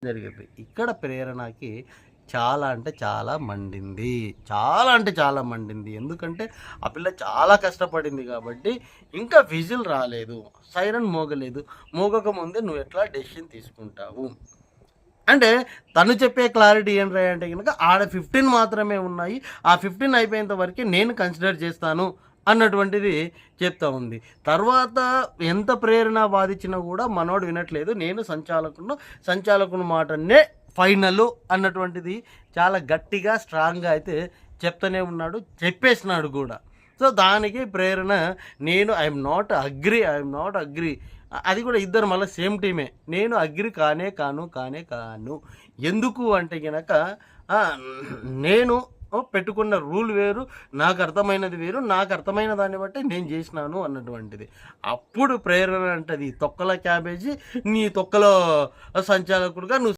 జరిగింది. ఇక్కడ ప్రేరణకి చాలా అంటే చాలా మండింది. చాలా అంటే చాలా మండింది. ఎందుకంటే ఆ పిల్ల చాలా కష్టపడింది కాబట్టి ఇంకా విజిల్ రాలేదు. సైరన్ మోగలేదు. మోగక ముందే నువ్వు ఎట్లా డెసిషన్ తీసుకుంటావు? అంటే తను చెప్పే క్లారిటీ ఏంట్రా అంటే గనక ఆడ 15 మాత్రమే ఉన్నాయి. ఆ 15 అయిపోయేంత వరకే నేను కన్సిడర్ చేస్తాను అన్నటువంటిది చెప్తా ఉంది. తర్వాత ఎంత ప్రేరణ వాదిచ్చినా కూడా మనోడు వినట్లేదు. నేను సంచాలకుని మాటనే ఫైనలు అన్నటువంటిది చాలా గట్టిగా, స్ట్రాంగ్‌గా అయితే చెప్తూనే ఉన్నాడు. చెప్పేసినాడు కూడా. సో, దానికి ప్రేరణ నేను ఐఎమ్ నాట్ అగ్రీ. అది కూడా ఇద్దరు మళ్ళీ సేమ్ టీమే. నేను అగ్రి కాను. ఎందుకు అంటే గనక నేను పెట్టుకున్న రూల్ వేరు, నాకు అర్థమైనది వేరు, నాకు అర్థమైన దాన్ని బట్టి నేను చేసినాను అన్నటువంటిది. అప్పుడు ప్రేరణ అంటది, తొక్కల క్యాబేజీ నీ తొక్కలో సంచాలకుడుగా నువ్వు